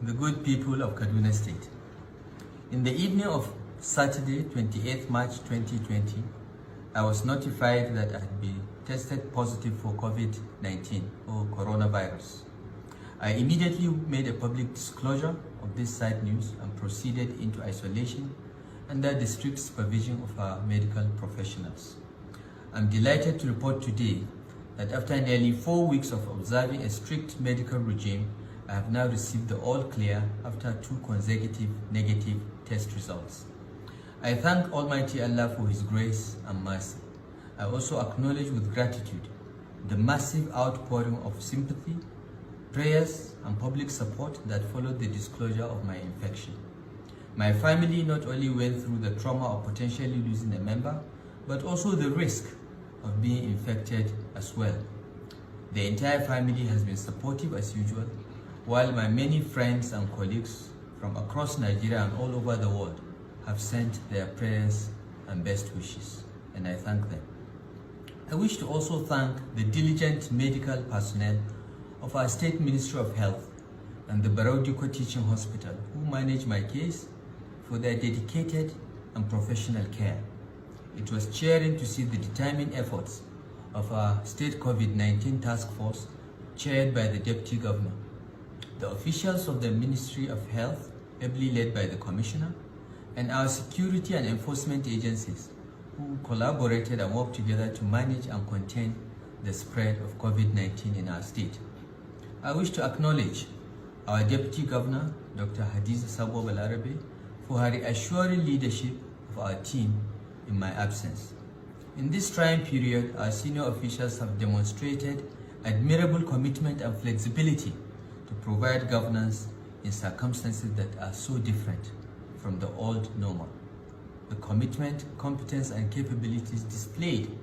the good people of Kaduna State. In the evening of Saturday, 28th March 2020, I was notified that I had been tested positive for COVID-19 or coronavirus. I immediately made a public disclosure of this sad news and proceeded into isolation under the strict supervision of our medical professionals. I'm delighted to report today that after nearly 4 weeks of observing a strict medical regime, I have now received the all clear after 2 consecutive negative test results. I thank Almighty Allah for His grace and mercy. I also acknowledge with gratitude the massive outpouring of sympathy, prayers, and public support that followed the disclosure of my infection. My family not only went through the trauma of potentially losing a member, but also the risk of being infected as well. The entire family has been supportive as usual, while my many friends and colleagues from across Nigeria and all over the world have sent their prayers and best wishes, and I thank them. I wish to also thank the diligent medical personnel of our State Ministry of Health and the Barau Dikko Teaching Hospital who managed my case for their dedicated and professional care. It was cheering to see the determined efforts of our State COVID-19 Task Force chaired by the Deputy Governor, the officials of the Ministry of Health, ably led by the Commissioner, and our security and enforcement agencies who collaborated and worked together to manage and contain the spread of COVID-19 in our state. I wish to acknowledge our Deputy Governor, Dr. Hadiza Sabo Balarabe, for her reassuring leadership of our team in my absence. In this trying period, our senior officials have demonstrated admirable commitment and flexibility to provide governance in circumstances that are so different from the old normal. The commitment, competence, and capabilities displayed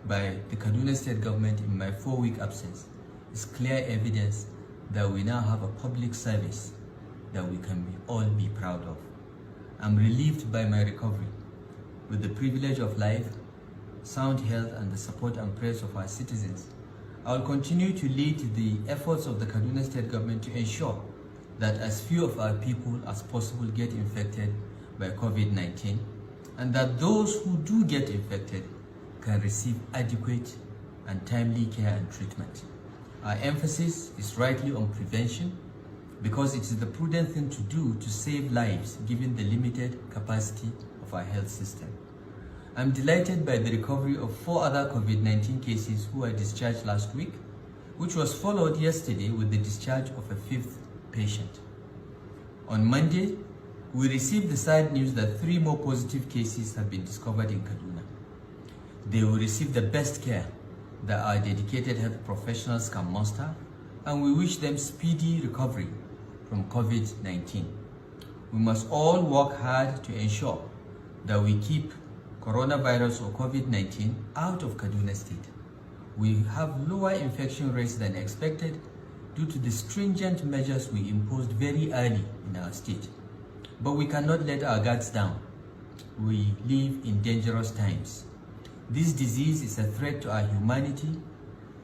by the Kaduna State government in my 4-week absence is clear evidence that we now have a public service that we can all be proud of. I'm relieved by my recovery. With the privilege of life, sound health, and the support and prayers of our citizens, I will continue to lead the efforts of the Kaduna State government to ensure that as few of our people as possible get infected by COVID-19, and that those who do get infected can receive adequate and timely care and treatment. Our emphasis is rightly on prevention because it is the prudent thing to do to save lives given the limited capacity of our health system. I'm delighted by the recovery of 4 other COVID-19 cases who were discharged last week, which was followed yesterday with the discharge of a 5th patient. On Monday, we received the sad news that 3 more positive cases have been discovered in Kaduna. They will receive the best care that our dedicated health professionals can muster, and we wish them speedy recovery from COVID-19. We must all work hard to ensure that we keep coronavirus or COVID-19 out of Kaduna State. We have lower infection rates than expected due to the stringent measures we imposed very early in our state. But we cannot let our guards down. We live in dangerous times. This disease is a threat to our humanity,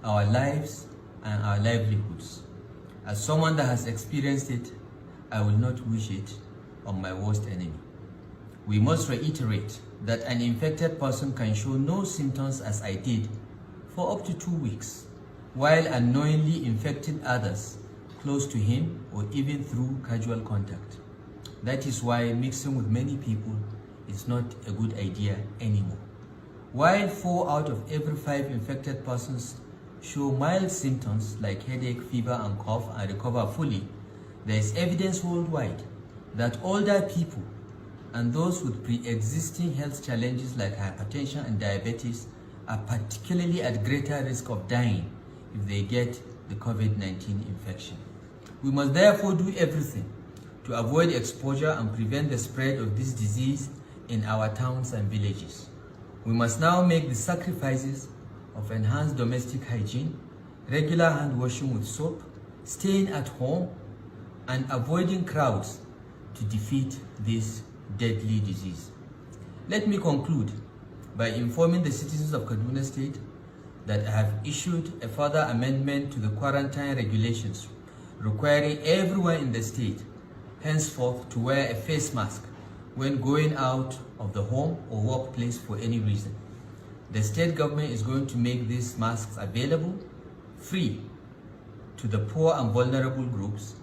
our lives, and our livelihoods. As someone that has experienced it, I will not wish it on my worst enemy. We must reiterate that an infected person can show no symptoms as I did for up to 2 weeks, while unknowingly infecting others close to him or even through casual contact. That is why mixing with many people is not a good idea anymore. While 4 out of every 5 infected persons show mild symptoms like headache, fever, and cough and recover fully, there is evidence worldwide that older people and those with pre-existing health challenges like hypertension and diabetes are particularly at greater risk of dying if they get the COVID-19 infection. We must therefore do everything to avoid exposure and prevent the spread of this disease in our towns and villages. We must now make the sacrifices of enhanced domestic hygiene, regular hand washing with soap, staying at home, and avoiding crowds to defeat this deadly disease. Let me conclude by informing the citizens of Kaduna State that I have issued a further amendment to the quarantine regulations requiring everyone in the state henceforth to wear a face mask when going out of the home or workplace for any reason. The state government is going to make these masks available free to the poor and vulnerable groups,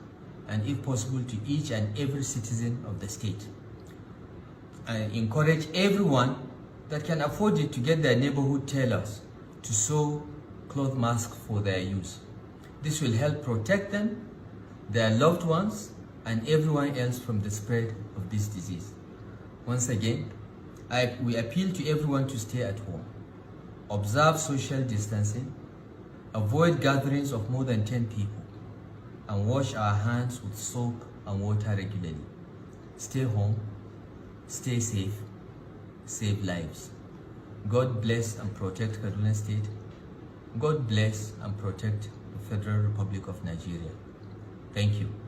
and if possible to each and every citizen of the state. I encourage everyone that can afford it to get their neighborhood tailors to sew cloth masks for their use. This will help protect them, their loved ones, and everyone else from the spread of this disease. Once again, we appeal to everyone to stay at home, observe social distancing, avoid gatherings of more than 10 people, and wash our hands with soap and water regularly. Stay home, stay safe, save lives. God bless and protect Kaduna State. God bless and protect the Federal Republic of Nigeria. Thank you.